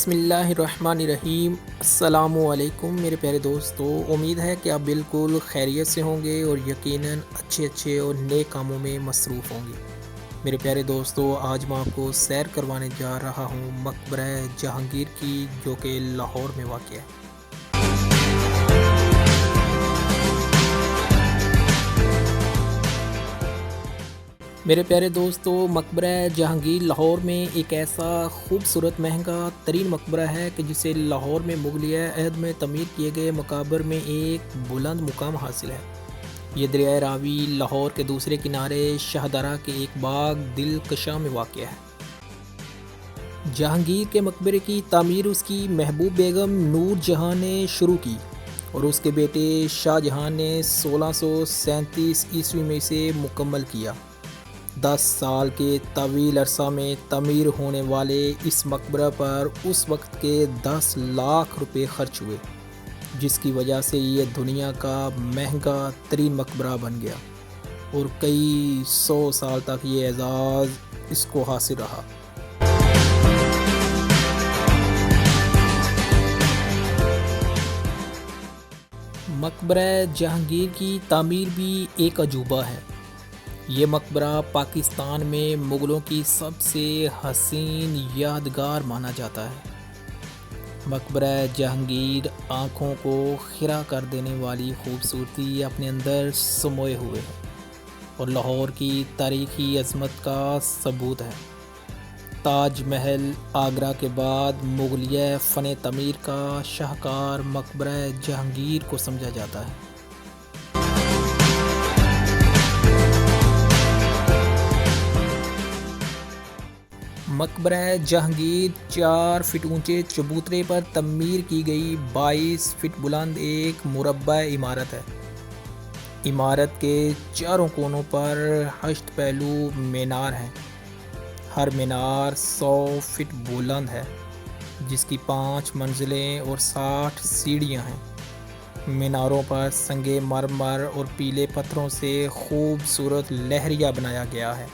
بسم اللہ الرحمن الرحیم۔ السلام علیکم میرے پیارے دوستو، امید ہے کہ آپ بالکل خیریت سے ہوں گے اور یقیناً اچھے اور نیک کاموں میں مصروف ہوں گے۔ میرے پیارے دوستو، آج میں آپ کو سیر کروانے جا رہا ہوں مقبرہ جہانگیر کی، جو کہ لاہور میں واقع ہے۔ میرے پیارے دوستو، مقبرہ جہانگیر لاہور میں ایک ایسا خوبصورت مہنگا ترین مقبرہ ہے کہ جسے لاہور میں مغلیہ عہد میں تعمیر کیے گئے مقابر میں ایک بلند مقام حاصل ہے۔ یہ دریائے راوی لاہور کے دوسرے کنارے شاہدرہ کے ایک باغ دلکشاں میں واقع ہے۔ جہانگیر کے مقبرے کی تعمیر اس کی محبوب بیگم نور جہاں نے شروع کی اور اس کے بیٹے شاہ جہاں نے 1637 عیسوی میں اسے مکمل کیا۔ 10 سال کے طویل عرصہ میں تعمیر ہونے والے اس مقبرہ پر اس وقت کے 10 لاکھ روپے خرچ ہوئے، جس کی وجہ سے یہ دنیا کا مہنگا ترین مقبرہ بن گیا اور کئی 100 سال تک یہ اعزاز اس کو حاصل رہا۔ مقبرہ جہانگیر کی تعمیر بھی ایک عجوبہ ہے۔ یہ مقبرہ پاکستان میں مغلوں کی سب سے حسین یادگار مانا جاتا ہے۔ مقبرہ جہانگیر آنکھوں کو خیرہ کر دینے والی خوبصورتی اپنے اندر سموئے ہوئے ہے اور لاہور کی تاریخی عظمت کا ثبوت ہے۔ تاج محل آگرہ کے بعد مغلیہ فن تعمیر کا شاہکار مقبرہ جہانگیر کو سمجھا جاتا ہے۔ مقبرہ جہانگیر 4 فٹ اونچے چبوترے پر تعمیر کی گئی 22 فٹ بلند ایک مربع عمارت ہے۔ عمارت کے چاروں کونوں پر 8 پہلو مینار ہیں۔ ہر مینار 100 فٹ بلند ہے، جس کی 5 منزلیں اور 60 سیڑھیاں ہیں۔ میناروں پر سنگ مرمر اور پیلے پتھروں سے خوبصورت لہریہ بنایا گیا ہے۔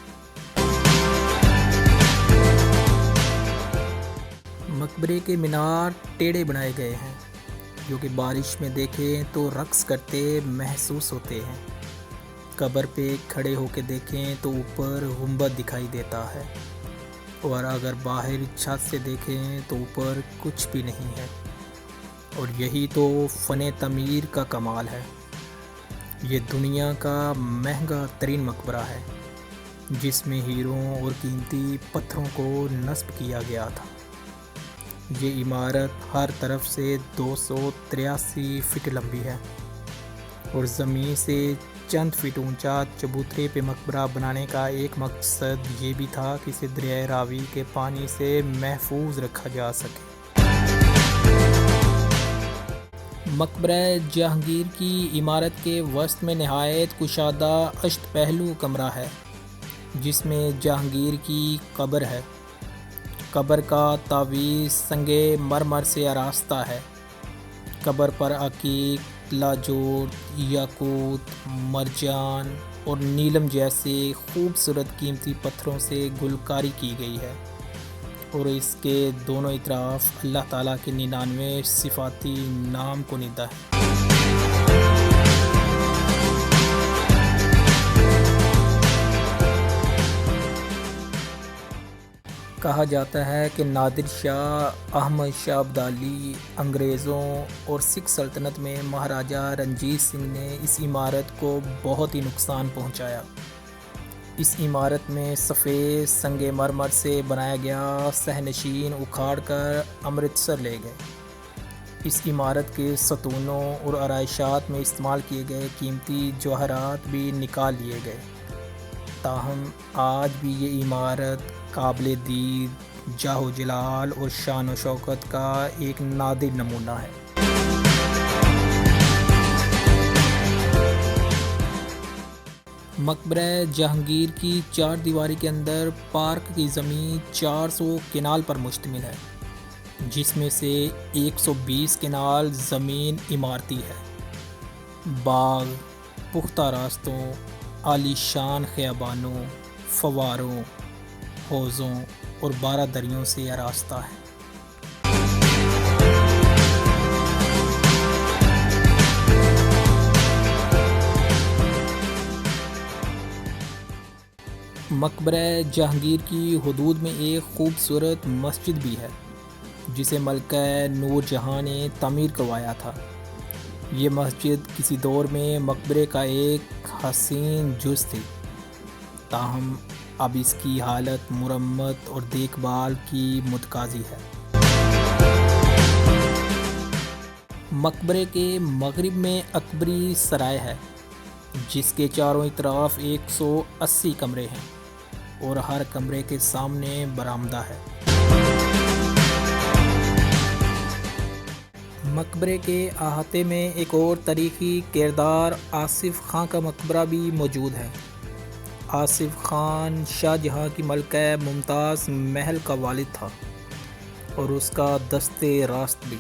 مقبرے کے مینار ٹیڑھے بنائے گئے ہیں، جو کہ بارش میں دیکھیں تو رقص کرتے محسوس ہوتے ہیں۔ قبر پہ کھڑے ہو کے دیکھیں تو اوپر گنبد دکھائی دیتا ہے، اور اگر باہر چھت سے دیکھیں تو اوپر کچھ بھی نہیں ہے، اور یہی تو فن تعمیر کا کمال ہے۔ یہ دنیا کا مہنگا ترین مقبرہ ہے، جس میں ہیروں اور قیمتی پتھروں کو نصب کیا گیا تھا۔ یہ عمارت ہر طرف سے 283 فٹ لمبی ہے اور زمین سے چند فٹ اونچا چبوترے پہ مقبرہ بنانے کا ایک مقصد یہ بھی تھا کہ اسے دریائے راوی کے پانی سے محفوظ رکھا جا سکے۔ مقبرہ جہانگیر کی عمارت کے وسط میں نہایت کشادہ 8 پہلو کمرہ ہے، جس میں جہانگیر کی قبر ہے۔ قبر کا تعویذ سنگ مرمر سے آراستہ ہے۔ قبر پر عقیق، لاجورد، یاقوت، مرجان اور نیلم جیسے خوبصورت قیمتی پتھروں سے گلکاری کی گئی ہے، اور اس کے دونوں اطراف اللہ تعالیٰ کے 99 صفاتی نام کو ندا ہے۔ کہا جاتا ہے کہ نادر شاہ احمد شاہ ابدالی انگریزوں اور سکھ سلطنت میں مہاراجہ رنجیت سنگھ نے اس عمارت کو بہت ہی نقصان پہنچایا۔ اس عمارت میں سفید سنگ مرمر سے بنایا گیا صحنشین اکھاڑ کر امرتسر لے گئے۔ اس عمارت کے ستونوں اور آرائشات میں استعمال کیے گئے قیمتی جواہرات بھی نکال لیے گئے، تاہم آج بھی یہ عمارت قابل دید جاہ و جلال اور شان و شوکت کا ایک نادر نمونہ ہے۔ مقبرہ جہانگیر کی 4 دیواری کے اندر پارک کی زمین 400 کنال پر مشتمل ہے، جس میں سے 120 کنال زمین عمارتی ہے۔ باغ، پختہ راستوں، عالی شان خیابانوں، فواروں، حوضوں اور 12 دریوں سے آراستہ ہے۔ مقبرہ جہانگیر کی حدود میں ایک خوبصورت مسجد بھی ہے جسے ملکہ نور جہاں نے تعمیر کروایا تھا۔ یہ مسجد کسی دور میں مقبرے کا ایک حسین جز تھی، تاہم اب اس کی حالت مرمت اور دیکھ بھال کی متقاضی ہے۔ مقبرے کے مغرب میں اکبری سرائے ہے جس کے چاروں طرف 180 کمرے ہیں اور ہر کمرے کے سامنے برآمدہ ہے۔ مقبرے کے احاطے میں ایک اور تاریخی کردار آصف خان کا مقبرہ بھی موجود ہے۔ آصف خان شاہ جہاں کی ملکہ ممتاز محل کا والد تھا اور اس کا دست راست بھی۔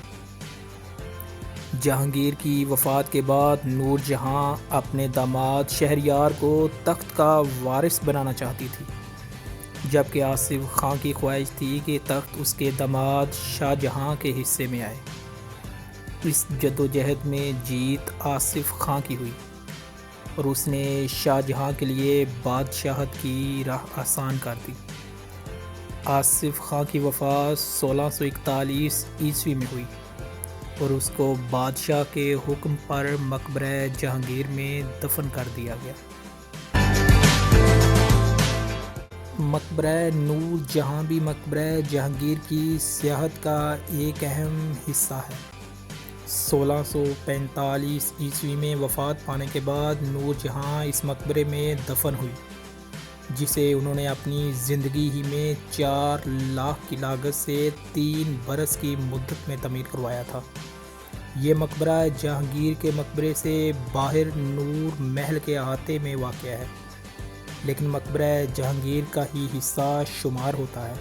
جہانگیر کی وفات کے بعد نور جہاں اپنے داماد شہریار کو تخت کا وارث بنانا چاہتی تھی، جبکہ آصف خان کی خواہش تھی کہ تخت اس کے داماد شاہ جہاں کے حصے میں آئے۔ اس جدوجہد میں جیت آصف خان کی ہوئی اور اس نے شاہ جہاں کے لیے بادشاہت کی راہ آسان کر دی۔ آصف خان کی وفات 1641 عیسوی میں ہوئی اور اس کو بادشاہ کے حکم پر مقبرہ جہانگیر میں دفن کر دیا گیا۔ مقبرہ نور جہاں بھی مقبرہ جہانگیر کی سیاحت کا ایک اہم حصہ ہے۔ 1645 عیسوی میں وفات پانے کے بعد نور جہاں اس مقبرے میں دفن ہوئی، جسے انہوں نے اپنی زندگی ہی میں 4 لاکھ کی لاگت سے 3 برس کی مدت میں تعمیر کروایا تھا۔ یہ مقبرہ جہانگیر کے مقبرے سے باہر نور محل کے احاطے میں واقع ہے، لیکن مقبرہ جہانگیر کا ہی حصہ شمار ہوتا ہے۔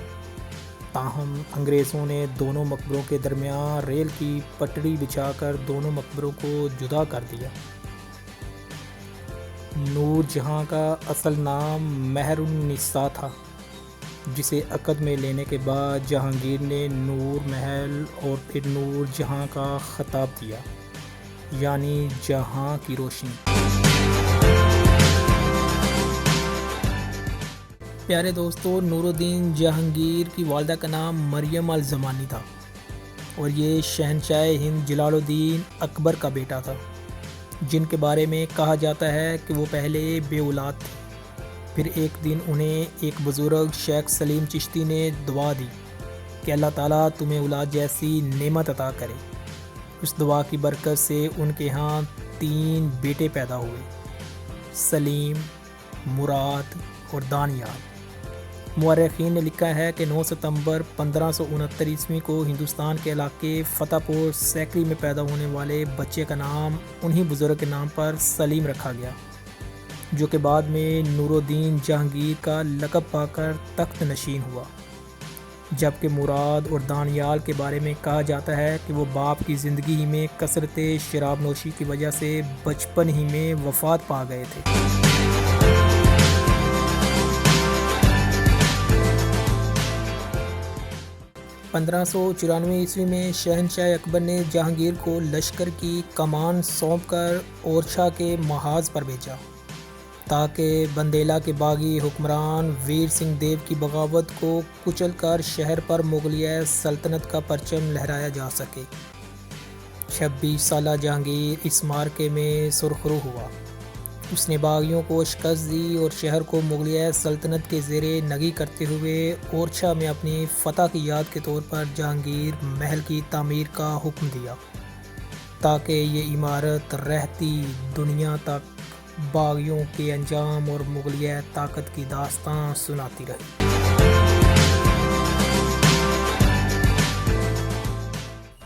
تاہم انگریزوں نے دونوں مقبروں کے درمیان ریل کی پٹڑی بچھا کر دونوں مقبروں کو جدا کر دیا۔ نور جہاں کا اصل نام مہر النساء تھا، جسے عقد میں لینے کے بعد جہانگیر نے نور محل اور پھر نور جہاں کا خطاب دیا، یعنی جہاں کی روشنی۔ پیارے دوستو، نور الدین جہانگیر کی والدہ کا نام مریم الزمانی تھا اور یہ شہنشاہ ہند جلال الدین اکبر کا بیٹا تھا، جن کے بارے میں کہا جاتا ہے کہ وہ پہلے بے اولاد تھے۔ پھر ایک دن انہیں ایک بزرگ شیخ سلیم چشتی نے دعا دی کہ اللہ تعالیٰ تمہیں اولاد جیسی نعمت عطا کرے۔ اس دعا کی برکت سے ان کے ہاں 3 بیٹے پیدا ہوئے، سلیم، مراد اور دانیال۔ مورخین نے لکھا ہے کہ 9 ستمبر 1569 عیسوی کو ہندوستان کے علاقے فتح پور سیکری میں پیدا ہونے والے بچے کا نام انہی بزرگ کے نام پر سلیم رکھا گیا، جو کہ بعد میں نور الدین جہانگیر کا لقب پا کر تخت نشین ہوا۔ جبکہ مراد اور دانیال کے بارے میں کہا جاتا ہے کہ وہ باپ کی زندگی ہی میں کثرت شراب نوشی کی وجہ سے بچپن ہی میں وفات پا گئے تھے۔ 1594 عیسوی میں شہنشاہ اکبر نے جہانگیر کو لشکر کی کمان سونپ کر اورچھا کے محاذ پر بھیجا تاکہ بندیلا کے باغی حکمران ویر سنگھ دیو کی بغاوت کو کچل کر شہر پر مغلیہ سلطنت کا پرچم لہرایا جا سکے۔ 26 سالہ جہانگیر اس معرکے میں سرخرو ہوا۔ اس نے باغیوں کو شکست دی اور شہر کو مغلیہ سلطنت کے زیر نگی کرتے ہوئے اورچھا میں اپنی فتح کی یاد کے طور پر جہانگیر محل کی تعمیر کا حکم دیا تاکہ یہ عمارت رہتی دنیا تک باغیوں کے انجام اور مغلیہ طاقت کی داستان سناتی رہی۔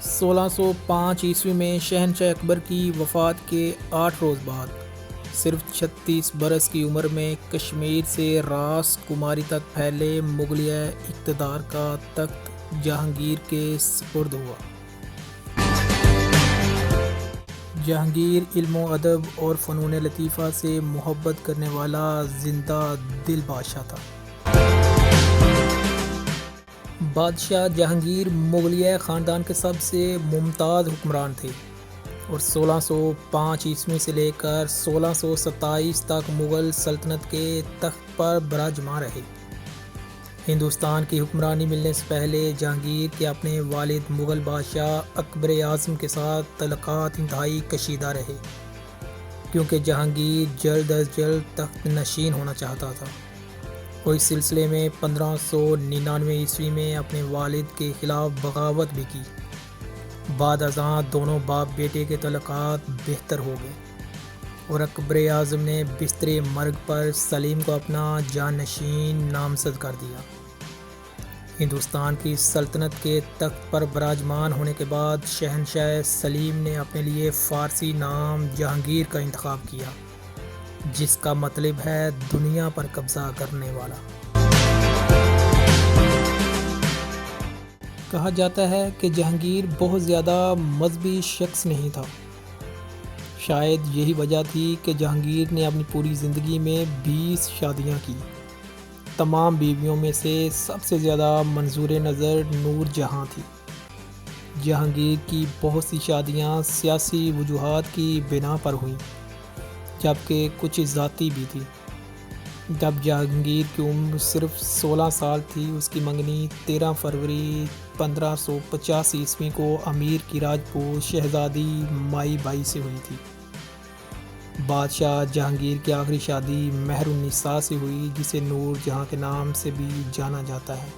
1605 عیسوی میں شہنشاہ اکبر کی وفات کے 8 روز بعد صرف 36 برس کی عمر میں کشمیر سے راس کماری تک پھیلے مغلیہ اقتدار کا تخت جہانگیر کے سپرد ہوا۔ جہانگیر علم و ادب اور فنون لطیفہ سے محبت کرنے والا زندہ دل بادشاہ تھا۔ بادشاہ جہانگیر مغلیہ خاندان کے سب سے ممتاز حکمران تھے اور 1605 سے لے کر 1627 تک مغل سلطنت کے تخت پر براجمان رہے۔ ہندوستان کی حکمرانی ملنے سے پہلے جہانگیر کے اپنے والد مغل بادشاہ اکبر اعظم کے ساتھ تعلقات انتہائی کشیدہ رہے، کیونکہ جہانگیر جلد از جلد تخت نشین ہونا چاہتا تھا اور اس سلسلے میں 1599 میں اپنے والد کے خلاف بغاوت بھی کی۔ بعد ازاں دونوں باپ بیٹے کے تعلقات بہتر ہو گئے اور اکبر اعظم نے بستر مرگ پر سلیم کو اپنا جانشین نامزد کر دیا۔ ہندوستان کی سلطنت کے تخت پر براجمان ہونے کے بعد شہنشاہ سلیم نے اپنے لیے فارسی نام جہانگیر کا انتخاب کیا، جس کا مطلب ہے دنیا پر قبضہ کرنے والا۔ کہا جاتا ہے کہ جہانگیر بہت زیادہ مذہبی شخص نہیں تھا۔ شاید یہی وجہ تھی کہ جہانگیر نے اپنی پوری زندگی میں 20 شادیاں کی۔ تمام بیویوں میں سے سب سے زیادہ منظور نظر نور جہاں تھی۔ جہانگیر کی بہت سی شادیاں سیاسی وجوہات کی بنا پر ہوئیں، جبکہ کچھ ذاتی بھی تھی۔ جب جہانگیر کی عمر صرف 16 سال تھی، اس کی منگنی 13 فروری 1585 کو امیر کی راجپوت شہزادی مائی بائی سے ہوئی تھی۔ بادشاہ جہانگیر کی آخری شادی مہر النساء سے ہوئی، جسے نور جہاں کے نام سے بھی جانا جاتا ہے،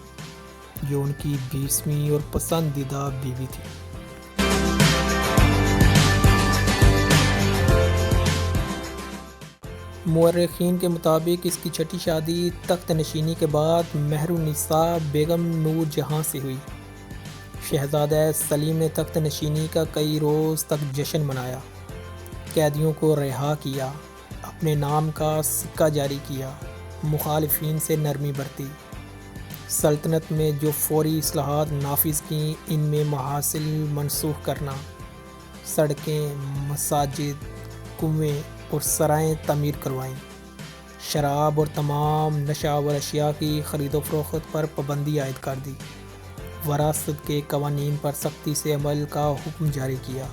جو ان کی 20ویں اور پسندیدہ بیوی تھی۔ مورخین کے مطابق اس کی چھٹی شادی تخت نشینی کے بعد مہر النساء بیگم نور جہاں سے ہوئی۔ شہزادہ سلیم نے تخت نشینی کا کئی روز تک جشن منایا، قیدیوں کو رہا کیا، اپنے نام کا سکہ جاری کیا، مخالفین سے نرمی برتی۔ سلطنت میں جو فوری اصلاحات نافذ کیں، ان میں محاصل منسوخ کرنا، سڑکیں، مساجد، کنویں اور سرائیں تعمیر کروائیں، شراب اور تمام نشاور اشیاء کی خرید و فروخت پر پابندی عائد کر دی، وراثت کے قوانین پر سختی سے عمل کا حکم جاری کیا،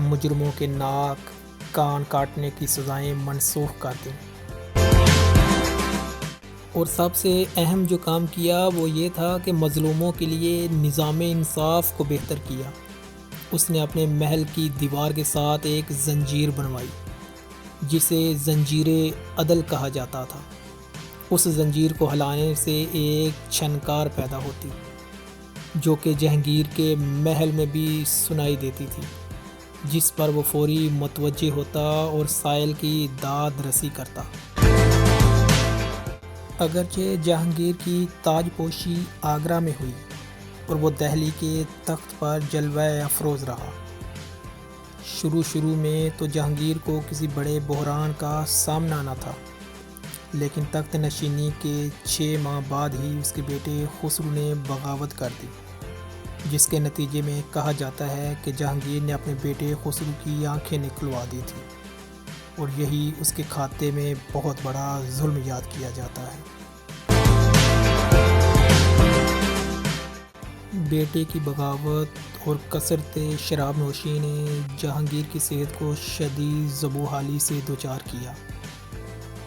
مجرموں کے ناک کان کاٹنے کی سزائیں منسوخ کر دیں۔ اور سب سے اہم جو کام کیا وہ یہ تھا کہ مظلوموں کے لیے نظام انصاف کو بہتر کیا۔ اس نے اپنے محل کی دیوار کے ساتھ ایک زنجیر بنوائی، جسے زنجیر عدل کہا جاتا تھا۔ اس زنجیر کو ہلانے سے ایک چھنکار پیدا ہوتی، جو کہ جہانگیر کے محل میں بھی سنائی دیتی تھی، جس پر وہ فوری متوجہ ہوتا اور سائل کی داد رسی کرتا۔ اگرچہ جہانگیر کی تاج پوشی آگرہ میں ہوئی اور وہ دہلی کے تخت پر جلوہ افروز رہا۔ شروع میں تو جہانگیر کو کسی بڑے بحران کا سامنا نہ تھا، لیکن تخت نشینی کے 6 ماہ بعد ہی اس کے بیٹے خسرو نے بغاوت کر دی، جس کے نتیجے میں کہا جاتا ہے کہ جہانگیر نے اپنے بیٹے خسرو کی آنکھیں نکلوا دی تھی، اور یہی اس کے کھاتے میں بہت بڑا ظلم یاد کیا جاتا ہے۔ بیٹے کی بغاوت اور کثرت شراب نوشی نے جہانگیر کی صحت کو شدید زبوحالی سے دوچار کیا۔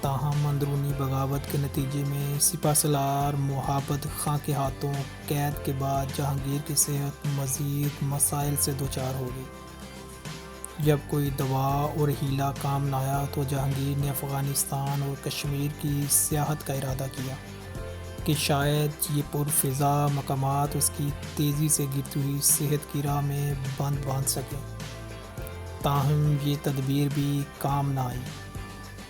تاہم اندرونی بغاوت کے نتیجے میں سپہ سالار محبت خاں کے ہاتھوں قید کے بعد جہانگیر کی صحت مزید مسائل سے دوچار ہو گئی۔ جب کوئی دوا اور ہیلا کام نہ آیا تو جہانگیر نے افغانستان اور کشمیر کی سیاحت کا ارادہ کیا کہ شاید یہ پرفضا مقامات اس کی تیزی سے گرتی ہوئی صحت کی راہ میں بند باندھ سکیں۔ تاہم یہ تدبیر بھی کام نہ آئی۔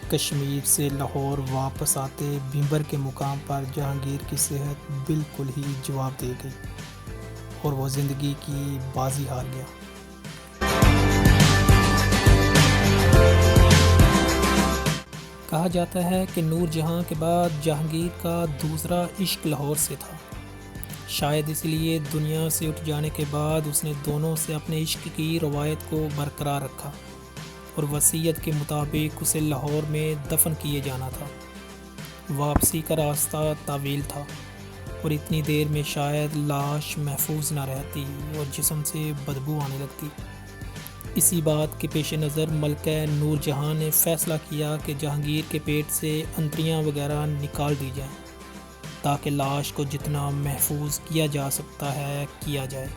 کشمیر سے لاہور واپس آتے بھیمبر کے مقام پر جہانگیر کی صحت بالکل ہی جواب دے گئی اور وہ زندگی کی بازی ہار گیا۔ کہا جاتا ہے کہ نور جہاں کے بعد جہانگیر کا دوسرا عشق لاہور سے تھا۔ شاید اس لیے دنیا سے اٹھ جانے کے بعد اس نے دونوں سے اپنے عشق کی روایت کو برقرار رکھا اور وصیت کے مطابق اسے لاہور میں دفن کیے جانا تھا۔ واپسی کا راستہ طویل تھا اور اتنی دیر میں شاید لاش محفوظ نہ رہتی اور جسم سے بدبو آنے لگتی۔ اسی بات کے پیش نظر ملکہ نور جہاں نے فیصلہ کیا کہ جہانگیر کے پیٹ سے انتڑیاں وغیرہ نکال دی جائیں تاکہ لاش کو جتنا محفوظ کیا جا سکتا ہے کیا جائے۔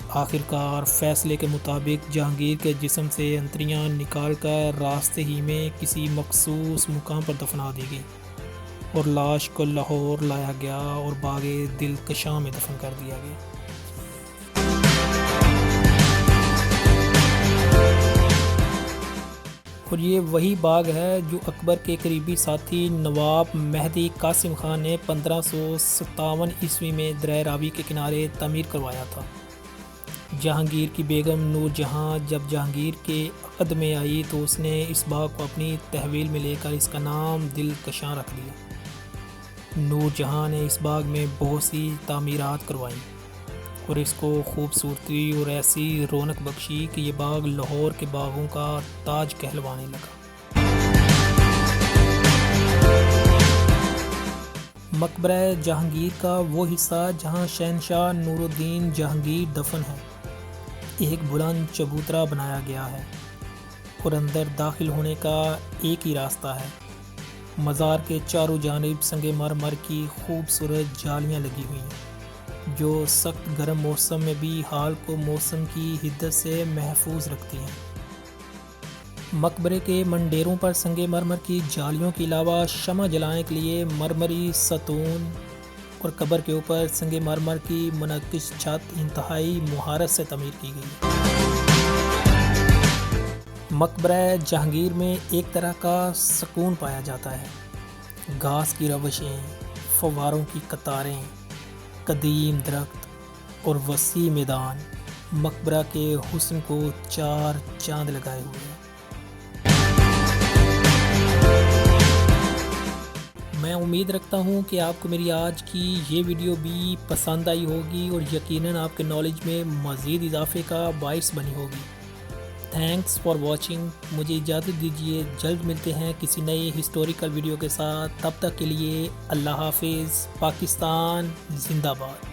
آخرکار فیصلے کے مطابق جہانگیر کے جسم سے انتڑیاں نکال کر راستے ہی میں کسی مخصوص مقام پر دفنا دی گئی اور لاش کو لاہور لایا گیا اور باغ دلکشاں میں دفن کر دیا گیا۔ اور یہ وہی باغ ہے جو اکبر کے قریبی ساتھی نواب مہدی قاسم خان نے 1557 میں دریا راوی کے کنارے تعمیر کروایا تھا۔ جہانگیر کی بیگم نور جہاں جب جہانگیر کے عقد میں آئی تو اس نے اس باغ کو اپنی تحویل میں لے کر اس کا نام دلکشاں رکھ دیا۔ نور جہاں نے اس باغ میں بہت سی تعمیرات کروائیں اور اس کو خوبصورتی اور ایسی رونق بخشی کہ یہ باغ لاہور کے باغوں کا تاج کہلوانے لگا۔ مقبرہ جہانگیر کا وہ حصہ جہاں شہنشاہ نور الدین جہانگیر دفن ہے ایک بلند چبوترا بنایا گیا ہے اور اندر داخل ہونے کا ایک ہی راستہ ہے۔ مزار کے چاروں جانب سنگ مرمر کی خوبصورت جالیاں لگی ہوئی ہیں جو سخت گرم موسم میں بھی حال کو موسم کی حدت سے محفوظ رکھتی ہیں۔ مقبرے کے منڈیروں پر سنگ مرمر کی جالیوں کے علاوہ شمع جلانے کے لیے مرمری ستون اور قبر کے اوپر سنگ مرمر کی منقش چھت انتہائی مہارت سے تعمیر کی گئی۔ مقبرہ جہانگیر میں ایک طرح کا سکون پایا جاتا ہے۔ گھاس کی روشیں، فواروں کی قطاریں، قدیم درخت اور وسیع میدان مقبرہ کے حسن کو چار چاند لگائے ہوئے ہیں۔ میں امید رکھتا ہوں کہ آپ کو میری آج کی یہ ویڈیو بھی پسند آئی ہوگی اور یقیناً آپ کے نالج میں مزید اضافے کا باعث بنی ہوگی۔ Thanks for watching. مجھے اجازت دیجیے، جلد ملتے ہیں کسی نئے ہسٹوریکل ویڈیو کے ساتھ۔ تب تک کے لیے اللہ حافظ۔ پاکستان زندہ باد۔